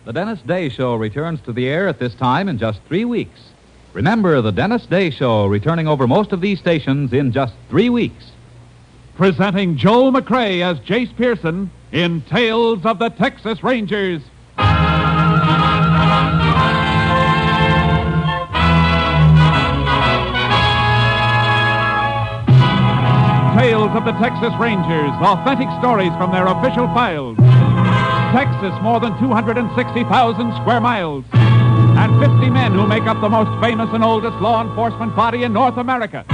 The Dennis Day Show returns to the air at this time in just 3 weeks. Remember, the Dennis Day Show returning over most of these stations in just 3 weeks. Presenting Joel McCrea as Jace Pearson in Tales of the Texas Rangers. Tales of the Texas Rangers, authentic stories from their official files. Texas, more than 260,000 square miles. And 50 men who make up the most famous and oldest law enforcement body in North America.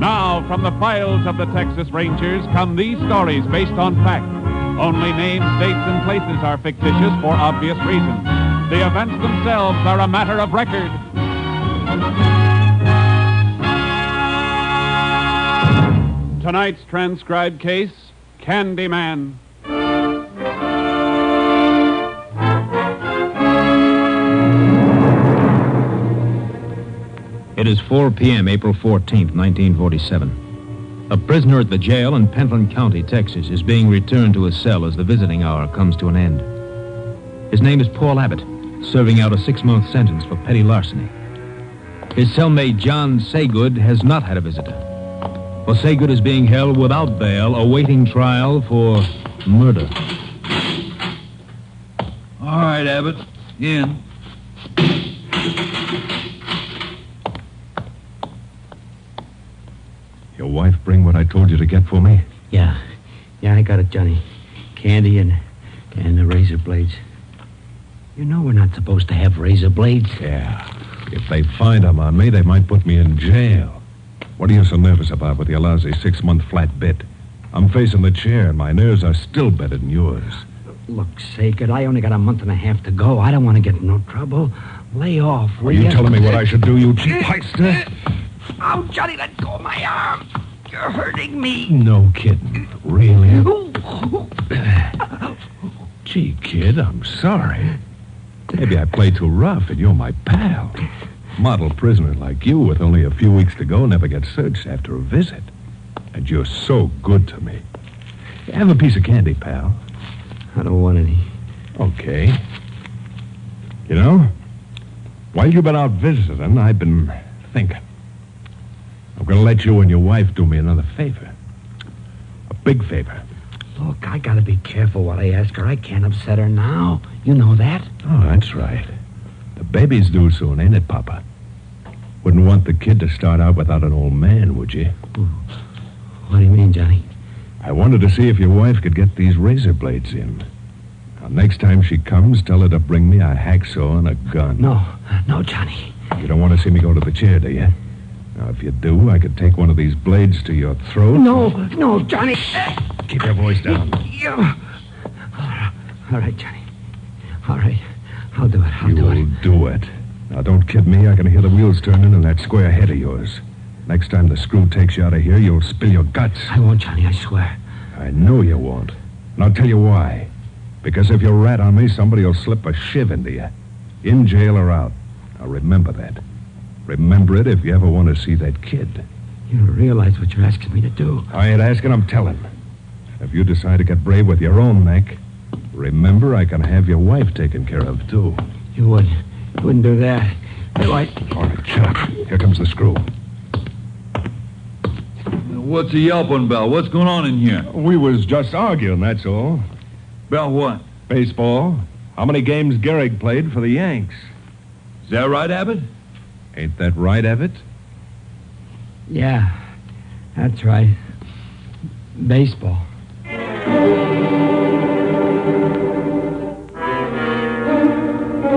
Now, from the files of the Texas Rangers come these stories based on fact. Only names, dates, and places are fictitious for obvious reasons. The events themselves are a matter of record. Tonight's transcribed case, Candyman. It is 4 p.m., April 14th, 1947. A prisoner at the jail in Pentland County, Texas, is being returned to his cell as the visiting hour comes to an end. His name is Paul Abbott, serving out a 6-month sentence for petty larceny. His cellmate, John Saygood, has not had a visitor. For Saygood is being held without bail, awaiting trial for murder. All right, Abbott. In. Your wife bring what I told you to get for me? Yeah, I got it, Johnny. Candy and the razor blades. You know we're not supposed to have razor blades. Yeah. If they find them on me, they might put me in jail. What are you so nervous about with your lousy 6-month flat bit? I'm facing the chair, and my nerves are still better than yours. Look, Saygood, I only got a month and a half to go. I don't want to get in no trouble. Lay off, will Are you ya? telling me what I should do, you cheap heister? Oh, Johnny, let go of my arm. You're hurting me. No kidding. Really? Gee, kid, I'm sorry. Maybe I played too rough, and you're my pal. Model prisoner like you with only a few weeks to go never gets searched after a visit. And you're so good to me. Have a piece of candy, pal. I don't want any. Okay. You know, while you've been out visiting, I've been thinking. I'm going to let you and your wife do me another favor. A big favor. Look, I got to be careful what I ask her. I can't upset her now. You know that. Oh, that's right. The baby's due soon, ain't it, Papa? Wouldn't want the kid to start out without an old man, would you? What do you mean, Johnny? I wanted to see if your wife could get these razor blades in. Now, next time she comes, tell her to bring me a hacksaw and a gun. No, Johnny. You don't want to see me go to the chair, do you? Now, if you do, I could take one of these blades to your throat. No, Johnny. Keep your voice down. All right, Johnny. All right. I'll do it. I'll do it. You'll do it. Now, don't kid me. I can hear the wheels turning in that square head of yours. Next time the screw takes you out of here, you'll spill your guts. I won't, Johnny, I swear. I know you won't. And I'll tell you why. Because if you rat on me, somebody will slip a shiv into you. In jail or out. Now, remember that. Remember it if you ever want to see that kid. You don't realize what you're asking me to do. I ain't asking, I'm telling. If you decide to get brave with your own neck, remember I can have your wife taken care of, too. You wouldn't do that. All right, shut up. Here comes the screw. What's he yelping about? What's going on in here? We was just arguing, that's all. About what? Baseball. How many games Gehrig played for the Yanks? Is that right, Abbott? Ain't that right, Abbott? Yeah, that's right. Baseball.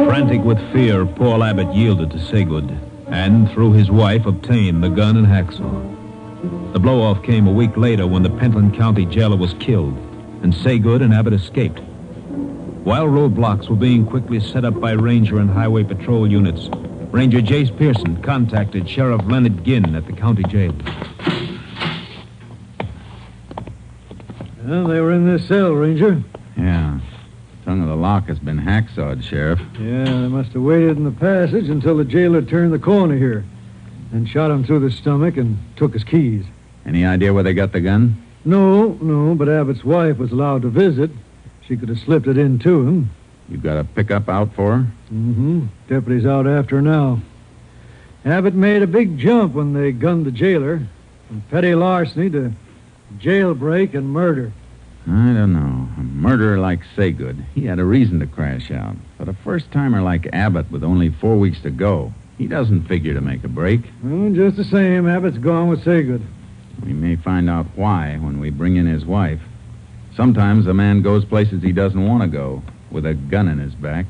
Frantic with fear, Paul Abbott yielded to Saygood and, through his wife, obtained the gun and hacksaw. The blow-off came a week later when the Pentland County jailer was killed, and Saygood and Abbott escaped. While roadblocks were being quickly set up by Ranger and Highway Patrol units, Ranger Jace Pearson contacted Sheriff Leonard Ginn at the county jail. Well, they were in this cell, Ranger. Yeah. tongue of the lock has been hacksawed, Sheriff. Yeah, they must have waited in the passage until the jailer turned the corner here. Then shot him through the stomach and took his keys. Any idea where they got the gun? No, but Abbott's wife was allowed to visit. She could have slipped it in to him. You got a pickup out for her? Mm-hmm. Deputy's out after her now. Abbott made a big jump when they gunned the jailer. From petty larceny to jailbreak and murder. I don't know. A murderer like Saygood, he had a reason to crash out. But a first-timer like Abbott with only 4 weeks to go, he doesn't figure to make a break. Well, just the same, Abbott's gone with Saygood. We may find out why when we bring in his wife. Sometimes a man goes places he doesn't want to go, with a gun in his back.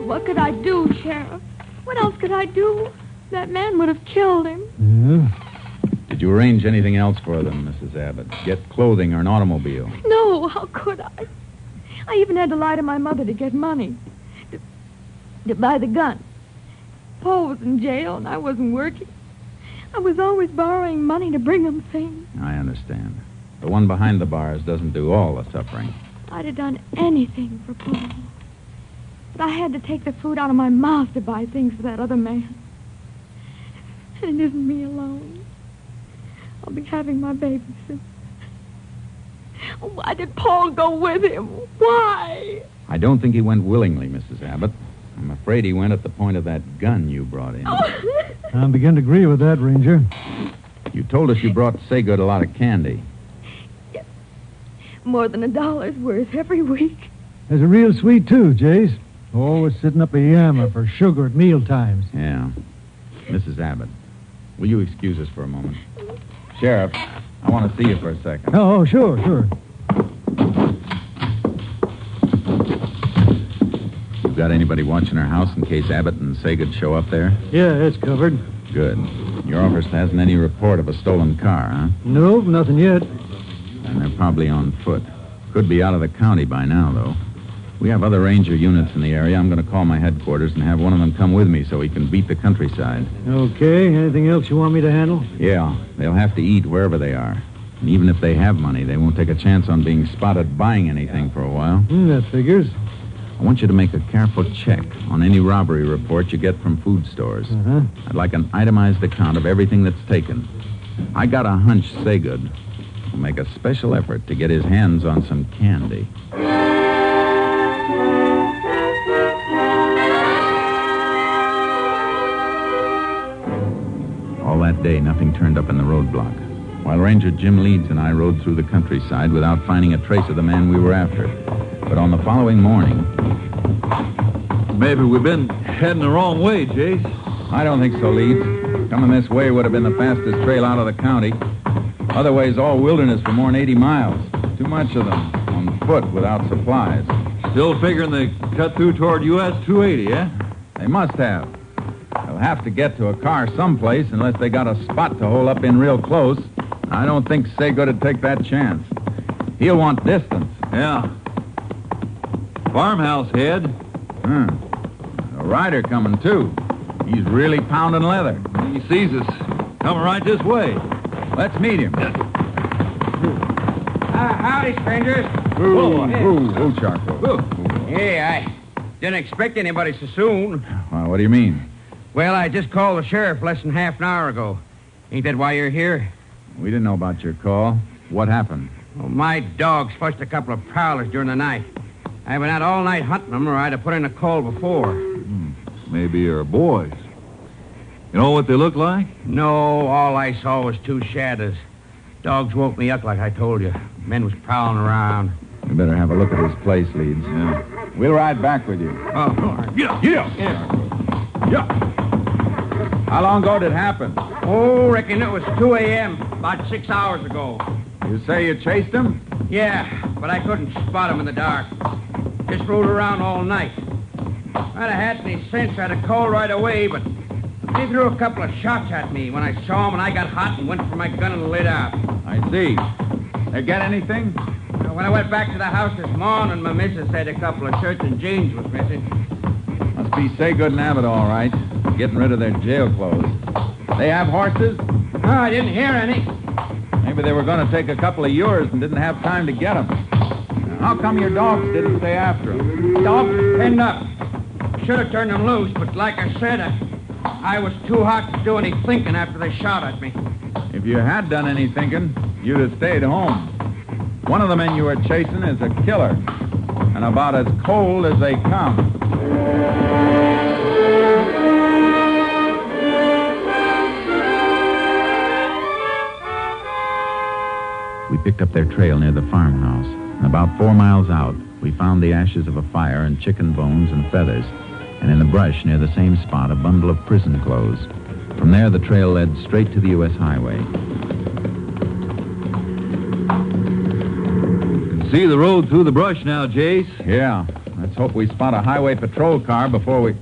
What could I do, Sheriff? What else could I do? That man would have killed him. Yeah? Did you arrange anything else for them, Mrs. Abbott? Get clothing or an automobile? No, how could I? I even had to lie to my mother to get money. To buy the gun. Paul was in jail and I wasn't working. I was always borrowing money to bring him things. I understand. The one behind the bars doesn't do all the suffering. I'd have done anything for Paul. But I had to take the food out of my mouth to buy things for that other man. And it isn't me alone. I'll be having my baby soon. Why did Paul go with him? Why? I don't think he went willingly, Mrs. Abbott. I'm afraid he went at the point of that gun you brought in. I begin to agree with that, Ranger. You told us you brought Saygood a lot of candy. Yes. More than $1's worth every week. There's a real sweet, too, Jace. Always sitting up a yammer for sugar at meal times. Yeah. Mrs. Abbott, will you excuse us for a moment? Sheriff, I want to see you for a second. Oh, sure. You got anybody watching our house in case Abbott and Saygood show up there? Yeah, it's covered. Good. Your office hasn't any report of a stolen car, huh? Nope, nothing yet. And they're probably on foot. Could be out of the county by now, though. We have other ranger units in the area. I'm going to call my headquarters and have one of them come with me so he can beat the countryside. Okay. Anything else you want me to handle? Yeah. They'll have to eat wherever they are. And even if they have money, they won't take a chance on being spotted buying anything for a while. That figures. I want you to make a careful check on any robbery report you get from food stores. Uh-huh. I'd like an itemized account of everything that's taken. I got a hunch Saygood will make a special effort to get his hands on some candy. All that day, nothing turned up in the roadblock, while Ranger Jim Leeds and I rode through the countryside without finding a trace of the man we were after. But on the following morning... Maybe we've been heading the wrong way, Jace. I don't think so, Leeds. Coming this way would have been the fastest trail out of the county. Otherwise, all wilderness for more than 80 miles. Too much of them on foot without supplies. Still figuring they cut through toward US 280, eh? They must have. They'll have to get to a car someplace unless they got a spot to hole up in real close. I don't think Saygood would take that chance. He'll want distance. Yeah. Farmhouse head. A rider coming, too. He's really pounding leather. He sees us. Coming right this way. Let's meet him. Howdy, strangers. Ooh, Charcoal. Hey, I didn't expect anybody so soon. Well, what do you mean? Well, I just called the sheriff less than half an hour ago. Ain't that why you're here? We didn't know about your call. What happened? Well, my dogs flushed a couple of prowlers during the night. I've been out all night hunting them, or I'd have put in a call before. Maybe you're boys. You know what they look like? No, all I saw was two shadows. Dogs woke me up like I told you. Men was prowling around. We better have a look at his place, Leeds. Yeah. We'll ride back with you. Oh, all right. Yeah. How long ago did it happen? Oh, reckon it was 2 a.m., about 6 hours ago. You say you chased him? Yeah, but I couldn't spot him in the dark. Just rode around all night. If I'd have had any sense, I'd have called right away, but they threw a couple of shots at me when I saw him, and I got hot and went for my gun and lit out. I see. They get anything? When I went back to the house this morning, my missus said a couple of shirts and jeans was missing. Must be Saygood and Abbott, all right. Getting rid of their jail clothes. They have horses? No, I didn't hear any. They Maybe they were going to take a couple of yours and didn't have time to get them. How come your dogs didn't stay after them? Dogs pinned up. Should have turned them loose, but like I said, I was too hot to do any thinking after they shot at me. If you had done any thinking, you'd have stayed home. One of the men you were chasing is a killer, and about as cold as they come. We picked up their trail near the farmhouse, and about 4 miles out, we found the ashes of a fire and chicken bones and feathers, and in the brush near the same spot, a bundle of prison clothes. From there, the trail led straight to the U.S. highway. See the road through the brush now, Jace. Yeah, let's hope we spot a highway patrol car before we...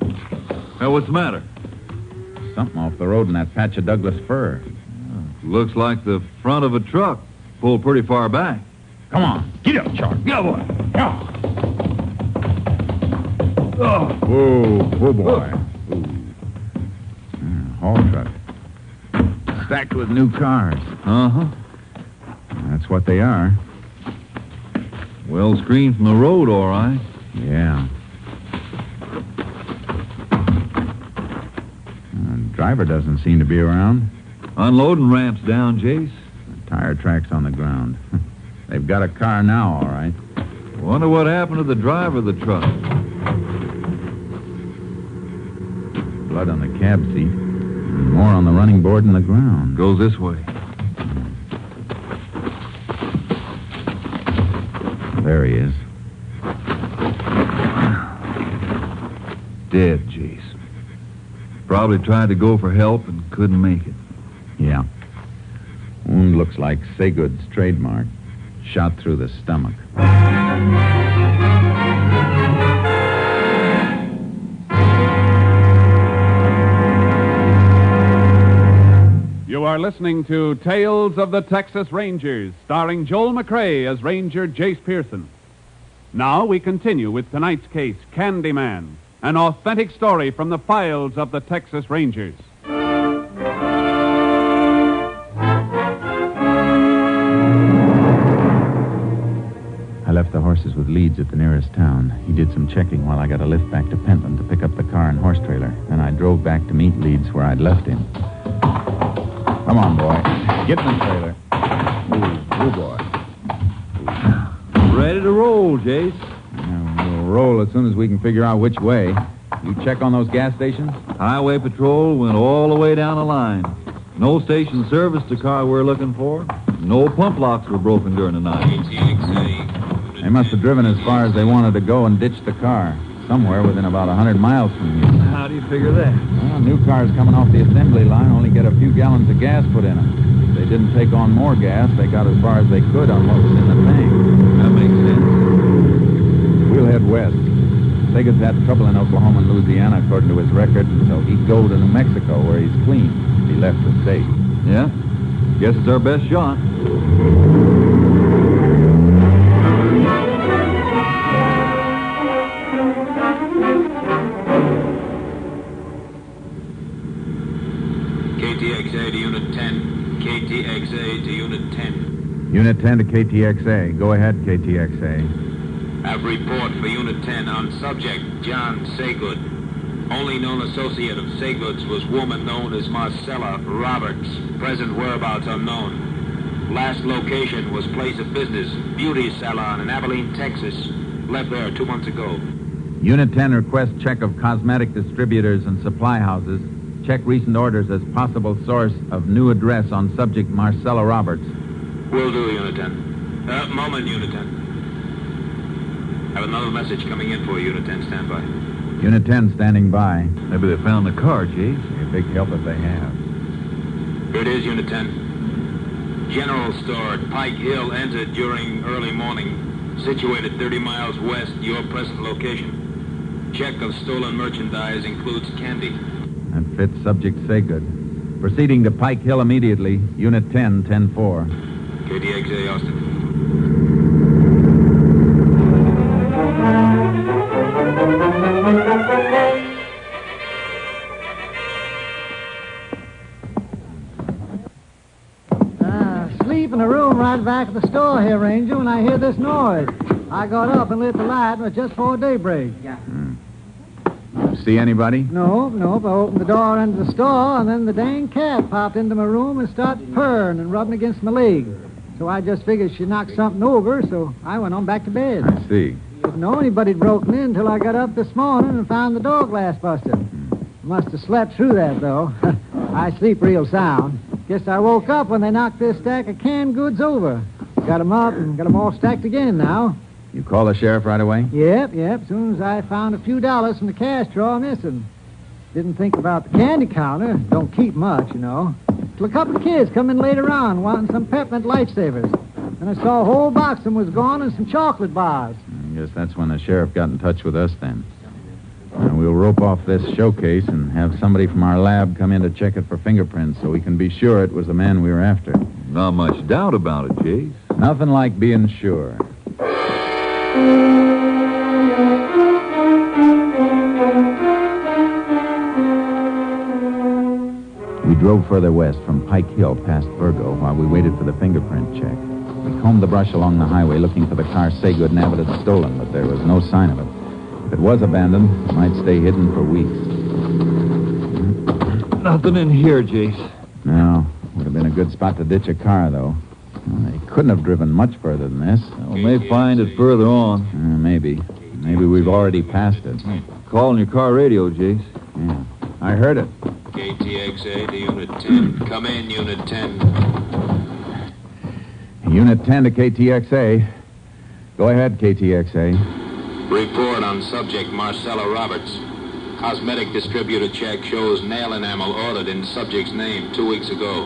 Now, what's the matter? Something off the road in that patch of Douglas fir. Looks like the front of a truck pulled pretty far back. Come on, get up, Charlie. Go, boy. Yeah. Oh. Whoa, boy. Haul truck. Stacked with new cars. Uh-huh. That's what they are. Well screened from the road, all right. Yeah. Driver doesn't seem to be around. Unloading ramps down, Jace. Tire tracks on the ground. They've got a car now, all right. Wonder what happened to the driver of the truck. Blood on the cab seat. And more on the running board and the ground. Goes this way. There he is. Dead, Jace. Probably tried to go for help and couldn't make it. Yeah. Wound looks like Saygood's trademark. Shot through the stomach. You are listening to Tales of the Texas Rangers, starring Joel McCrea as Ranger Jace Pearson. Now we continue with tonight's case, Candyman, an authentic story from the files of the Texas Rangers. I left the horses with Leeds at the nearest town. He did some checking while I got a lift back to Pentland to pick up the car and horse trailer. Then I drove back to meet Leeds where I'd left him. Come on, boy. Get in the trailer. Ooh, boy. Ready to roll, Jace. We'll roll as soon as we can figure out which way. You check on those gas stations? Highway patrol went all the way down the line. No station serviced the car we're looking for. No pump locks were broken during the night. They must have driven as far as they wanted to go and ditched the car. Somewhere within about 100 miles from you. How do you figure that? Well, new cars coming off the assembly line only get a few gallons of gas put in them. If they didn't take on more gas, they got as far as they could on what was in the tank. That makes sense. We'll head west. Saygood's had trouble in Oklahoma and Louisiana, according to his record, so he'd go to New Mexico, where he's clean, if he left the state. Yeah? Guess it's our best shot. KTXA to Unit 10. KTXA to Unit 10. Unit 10 to KTXA. Go ahead, KTXA. Have report for Unit 10 on subject John Saygood. Only known associate of Saygood's was woman known as Marcella Roberts. Present whereabouts unknown. Last location was place of business, beauty salon in Abilene, Texas. Left there 2 months ago. Unit 10 requests check of cosmetic distributors and supply houses. Check recent orders as possible source of new address on subject Marcella Roberts. Will do, Unit 10. Moment, Unit 10. Have another message coming in for you, Unit 10. Stand by. Unit 10 standing by. Maybe they found the car, Jace. Be a big help if they have. Here it is, Unit 10. General store at Pike Hill entered during early morning. Situated 30 miles west, your present location. Check of stolen merchandise includes candy. That fits subject Saygood. Proceeding to Pike Hill immediately. Unit 10, 10-4. KTXA, Austin. Sleeping standing back at the store here, Ranger, when I hear this noise. I got up and lit the light, but just before daybreak. See anybody? No. I opened the door into the store, and then the dang cat popped into my room and started purring and rubbing against my leg. So I just figured she knocked something over, so I went on back to bed. I see. Didn't know anybody'd broken in until I got up this morning and found the door glass busted. Must have slept through that, though. I sleep real sound. Guess I woke up when they knocked this stack of canned goods over. Got 'em up and got 'em all stacked again now. You call the sheriff right away? Yep. As soon as I found a few dollars from the cash drawer missing. Didn't think about the candy counter. Don't keep much, you know. Till a couple of kids come in later on wanting some peppermint lifesavers. And I saw a whole box of them was gone and some chocolate bars. I guess that's when the sheriff got in touch with us then. We'll rope off this showcase and have somebody from our lab come in to check it for fingerprints so we can be sure it was the man we were after. Not much doubt about it, Chase. Nothing like being sure. We drove further west from Pike Hill past Virgo while we waited for the fingerprint check. We combed the brush along the highway looking for the car Saygood and Abbott had stolen, but there was no sign of it. If it was abandoned, it might stay hidden for weeks. Nothing in here, Chase. No, would have been a good spot to ditch a car, though. Well, they couldn't have driven much further than this. We may find it further on. Maybe. Maybe we've already passed it. Call on your car radio, Chase. Yeah, I heard it. KTXA to Unit 10. Come in, Unit 10. Unit 10 to KTXA. Go ahead, KTXA. Report on subject Marcella Roberts. Cosmetic distributor check shows nail enamel ordered in subject's name 2 weeks ago.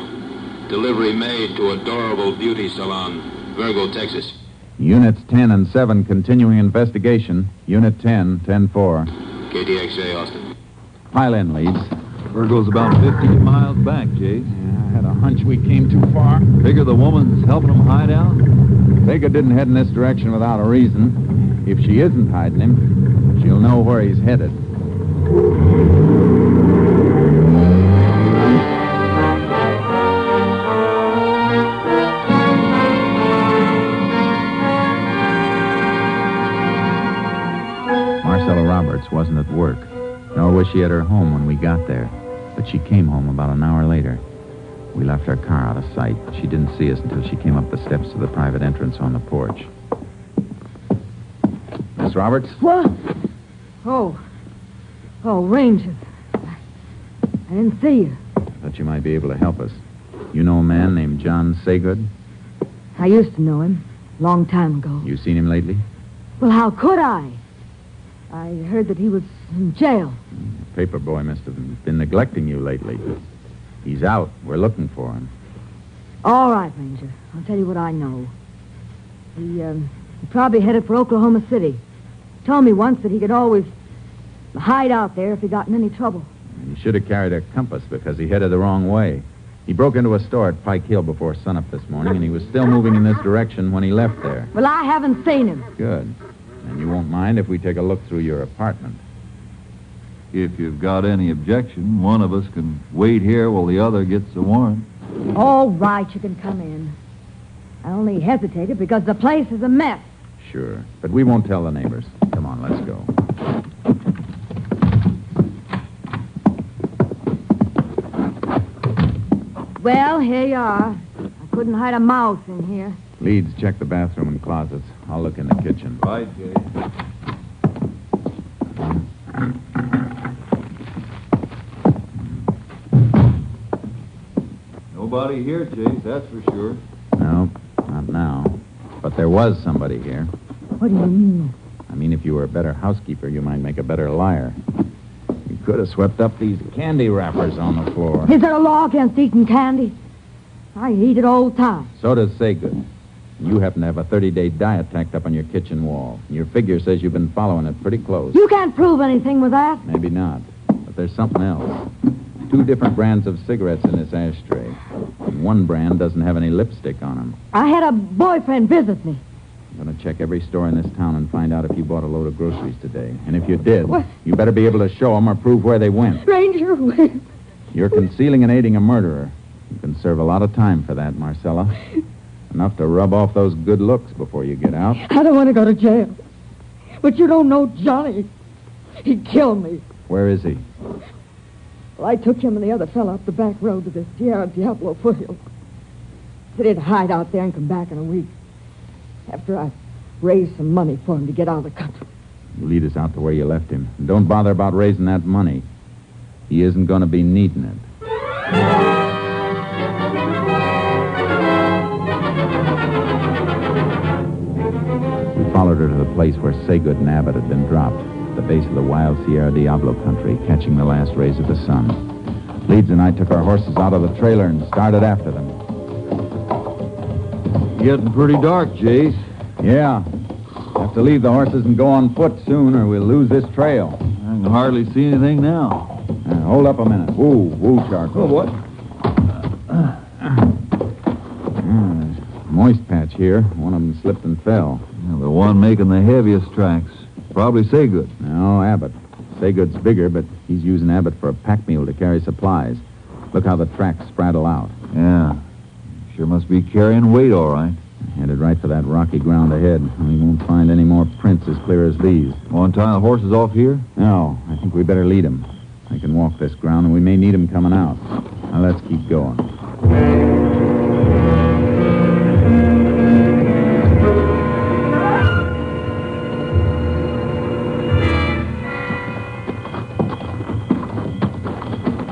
Delivery made to Adorable Beauty Salon, Virgo, Texas. Units 10 and 7 continuing investigation. Unit 10, 10-4. KTXA, Austin. Pile in, Leeds. Virgo's about 15 miles back, Chase. Yeah, I had a hunch we came too far. Figure the woman's helping him hide out? Vega didn't head in this direction without a reason. If she isn't hiding him, she'll know where he's headed. Marcella Roberts wasn't at work, nor was she at her home when we got there. But she came home about an hour later. We left our car out of sight. She didn't see us until she came up the steps to the private entrance on the porch. Miss Roberts? What? Oh, Ranger. I didn't see you. I thought you might be able to help us. You know a man named John Saygood? I used to know him, long time ago. You seen him lately? Well, how could I? I heard that he was in jail. The paper boy must have been neglecting you lately. He's out. We're looking for him. All right, Ranger. I'll tell you what I know. He probably headed for Oklahoma City. Told me once that he could always hide out there if he got in any trouble. He should have carried a compass because he headed the wrong way. He broke into a store at Pike Hill before sunup this morning, and he was still moving in this direction when he left there. Well, I haven't seen him. Good. And you won't mind if we take a look through your apartment. If you've got any objection, one of us can wait here while the other gets the warrant. All right, you can come in. I only hesitated because the place is a mess. Sure. But we won't tell the neighbors. Come on, let's go. Well, here you are. I couldn't hide a mouse in here. Leeds, check the bathroom and closets. I'll look in the kitchen. Right, Jay. Nobody here, Chase, that's for sure. No, not now. But there was somebody here. What do you mean? I mean, if you were a better housekeeper, you might make a better liar. You could have swept up these candy wrappers on the floor. Is there a law against eating candy? I eat it all the time. So does Saygood. You happen to have a 30-day diet tacked up on your kitchen wall. Your figure says you've been following it pretty close. You can't prove anything with that. Maybe not. But there's something else. 2 different brands of cigarettes in this ashtray. And one brand doesn't have any lipstick on them. I had a boyfriend visit me. I'm going to check every store in this town and find out if you bought a load of groceries today. And if you did, What? you better be able to show them or prove where they went. Ranger, You're concealing and aiding a murderer. You can serve a lot of time for that, Marcella. Enough to rub off those good looks before you get out. I don't want to go to jail. But you don't know Johnny. He killed me. Where is he? Well, I took him and the other fellow up the back road to the Tierra Diablo foothills. Said he'd hide out there and come back in a week. After I raised some money for him to get out of the country. You lead us out to where you left him. And don't bother about raising that money. He isn't going to be needing it. We followed her to the place where Saygood and Abbott had been dropped, at the base of the wild Sierra Diablo country, catching the last rays of the sun. Leeds and I took our horses out of the trailer and started after them. Getting pretty dark, Jace. Yeah. Have to leave the horses and go on foot soon, or we'll lose this trail. I can hardly see anything now. Hold up a minute. Woo, Charcoal. Oh, what? There's a moist patch here. One of them slipped and fell. Yeah, the one making the heaviest tracks. Probably Saygood. No, Abbott. Saygood's bigger, but he's using Abbott for a pack mule to carry supplies. Look how the tracks spraddle out. Yeah. Sure must be carrying weight, all right. Headed right for that rocky ground ahead. We won't find any more prints as clear as these. Want to tie the horses off here? No, I think we better lead them. I can walk this ground, and we may need them coming out. Now, let's keep going.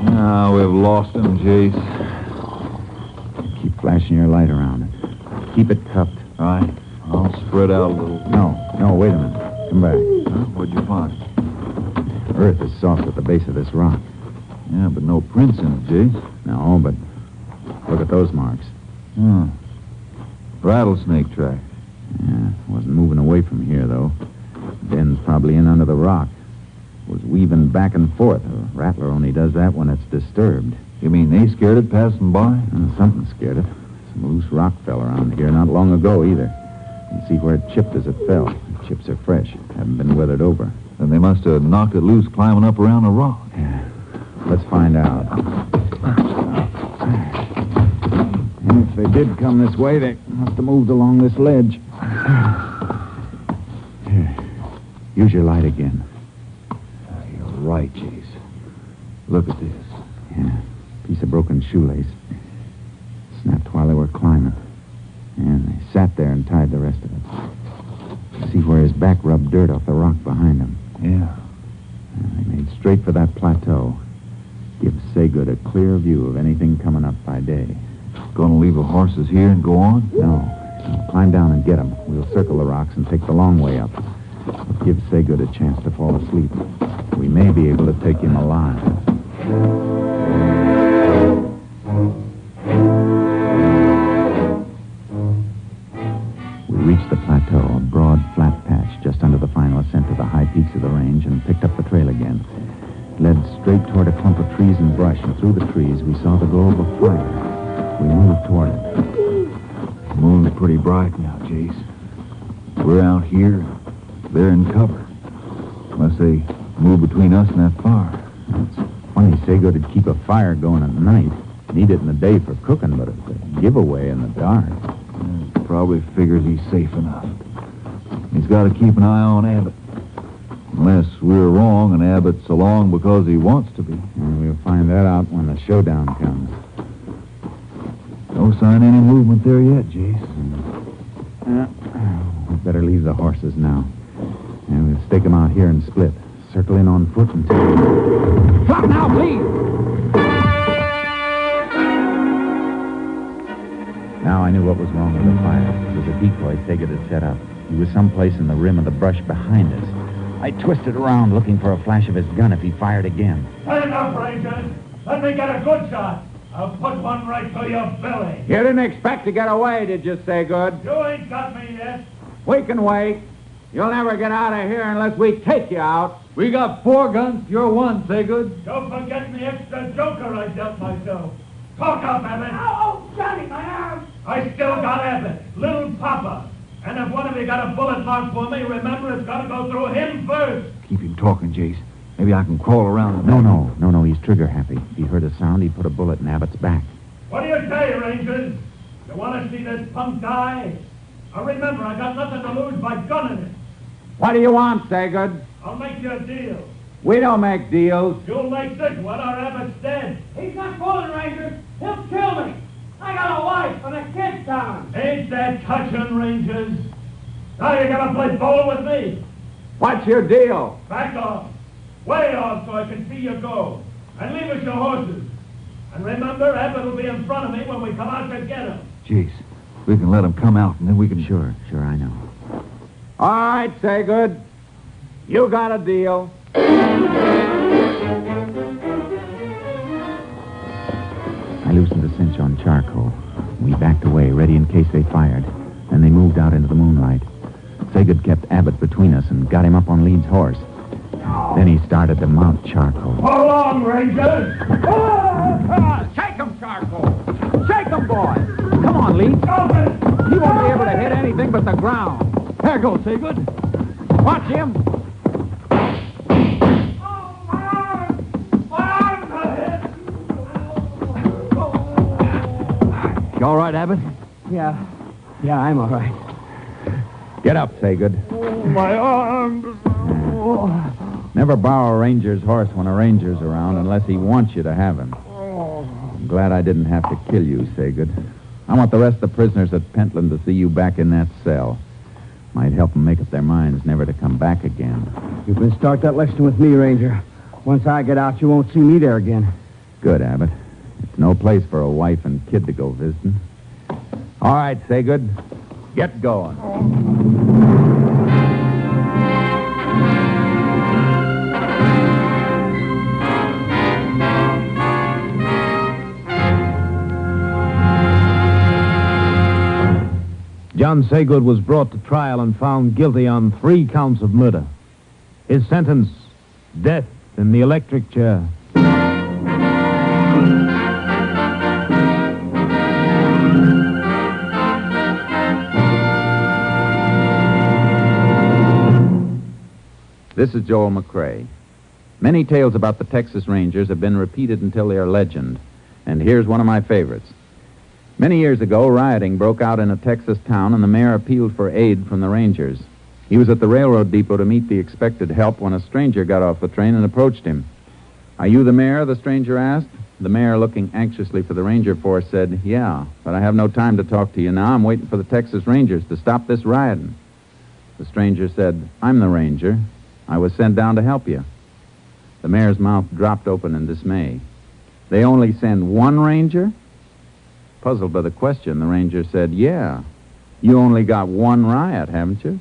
Now we've lost him, Jace. Keep flashing your light around it. Keep it cupped. All right. I'll spread out a little. No, wait a minute. Come back. Huh? What'd you find? Earth is soft at the base of this rock. Yeah, but no prints in it, Jace. No, but look at those marks. Rattlesnake track. Yeah, wasn't moving away from here, though. Den's probably in under the rock. Was weaving back and forth. A rattler only does that when it's disturbed. You mean they scared it passing by? Something scared it. Some loose rock fell around here not long ago, either. You can see where it chipped as it fell. The chips are fresh. Haven't been weathered over. Then they must have knocked it loose climbing up around a rock. Yeah. Let's find out. And if they did come this way, they must have moved along this ledge. Here. Use your light again. You're right, Jace. Look at this. Yeah. Piece of broken shoelace. Snapped while they were climbing. And they sat there and tied the rest of it. See where his back rubbed dirt off the rock behind him. Yeah. And they made straight for that plateau. Give Saygood a clear view of anything coming up by day. Gonna leave the horses here and go on? No. Climb down and get them. We'll circle the rocks and take the long way up. But give Saygood a chance to fall asleep. We may be able to take him alive. We reached the plateau, a broad, flat patch just under the final ascent to the high peaks of the range, and picked up the trail again. It led straight toward a clump of trees and brush, and through the trees we saw the glow of a fire. We moved toward it. The moon's pretty bright now, Jace. We're out here. They're in cover. Unless they move between us and that fire. It's funny Saygood would keep a fire going at night. Need it in the day for cooking, but it's a giveaway in the dark. Probably figures he's safe enough. He's got to keep an eye on Abbott. Unless we're wrong and Abbott's along because he wants to be. And we'll find that out when the showdown comes. No sign of any movement there yet, Jace. We'd better leave the horses now. And we'll stake them out here and split. Circle in on foot until... Stop now, please! Now I knew what was wrong with the fire. It was a decoy Saygood had set up. He was someplace in the rim of the brush behind us. I twisted around looking for a flash of his gun if he fired again. Enough, Rangers. Let me get a good shot. I'll put one right through your belly. You didn't expect to get away, did you, Saygood? You ain't got me yet. We can wait. You'll never get out of here unless we take you out. We got 4 guns. You're 1, Saygood. Don't forget the extra joker I dealt myself. Talk up, Abbott. Oh, Johnny, my arm. I still got Abbott, little Papa. And if one of you got a bullet mark for me, remember it's got to go through him first. Keep him talking, Jace. Maybe I can crawl around the No, he's trigger happy. If he heard a sound, he'd put a bullet in Abbott's back. What do you say, Rangers? You You want to see this punk die? Now remember, I got nothing to lose by gunning it. What do you want, Saygood? I'll make you a deal. We don't make deals. You'll make this one or Abbott's dead. He's not fooling, Ranger. He'll kill me. I got a wife and a kid down. Ain't that touching, Rangers? Now you gotta play ball with me. What's your deal? Back off. Way off so I can see you go. And leave us your horses. And remember, Abbott will be in front of me when we come out to get him. Jeez, we can let him come out, and then we can... Sure, I know. All right, Saygood. You got a deal. I loosened the cinch on charcoal. We backed away, ready in case they fired. Then they moved out into the moonlight. Saygood kept Abbott between us and got him up on Leeds' horse. Then he started to mount charcoal. Pull along, Rangers. Shake him, Charcoal. Shake him, boy. Come on, Leeds. He won't be able to hit anything but the ground. There goes Saygood. Watch him. You all right, Abbott? Yeah, I'm all right. Get up, Saygood. My arms. Never borrow a ranger's horse when a ranger's around unless he wants you to have him. I'm glad I didn't have to kill you, Saygood. I want the rest of the prisoners at Pentland to see you back in that cell. Might help them make up their minds never to come back again. You can start that lesson with me, Ranger. Once I get out, you won't see me there again. Good, Abbott. It's no place for a wife and kid to go visiting. All right, Saygood. Get going. John Saygood was brought to trial and found guilty on 3 counts of murder. His sentence, death in the electric chair. This is Joel McCrae. Many tales about the Texas Rangers have been repeated until they are legend, and here's one of my favorites. Many years ago, rioting broke out in a Texas town, and the mayor appealed for aid from the Rangers. He was at the railroad depot to meet the expected help when a stranger got off the train and approached him. "Are you the mayor?" the stranger asked. The mayor, looking anxiously for the Ranger force, said, "Yeah, but I have no time to talk to you now. I'm waiting for the Texas Rangers to stop this rioting." The stranger said, "I'm the Ranger. I was sent down to help you." The mayor's mouth dropped open in dismay. "They only send one Ranger?" Puzzled by the question, the Ranger said, "Yeah. You only got one riot, haven't you?"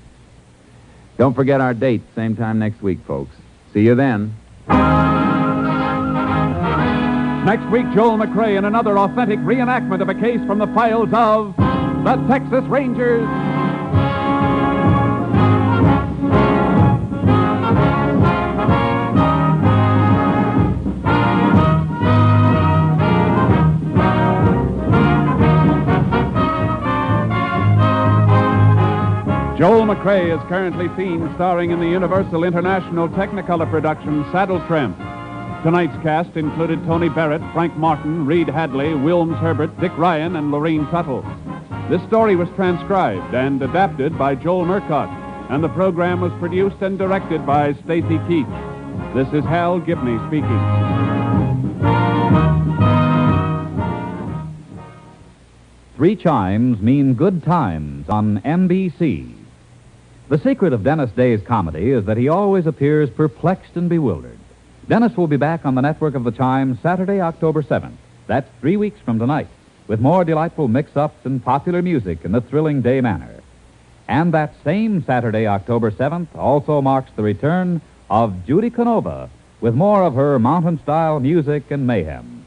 Don't forget our date, same time next week, folks. See you then. Next week, Joel McCrae in another authentic reenactment of a case from the files of the Texas Rangers. Joel McCrae is currently seen starring in the Universal International Technicolor production Saddle Tramp. Tonight's cast included Tony Barrett, Frank Martin, Reed Hadley, Wilms Herbert, Dick Ryan, and Lorraine Tuttle. This story was transcribed and adapted by Joel Murcott, and the program was produced and directed by Stacy Keach. This is Hal Gibney speaking. Three chimes mean good times on NBC. The secret of Dennis Day's comedy is that he always appears perplexed and bewildered. Dennis will be back on the network of the Chimes Saturday, October 7th. That's 3 weeks from tonight, with more delightful mix-ups and popular music in the thrilling Day manner. And that same Saturday, October 7th, also marks the return of Judy Canova with more of her mountain-style music and mayhem.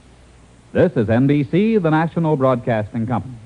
This is NBC, the National Broadcasting Company.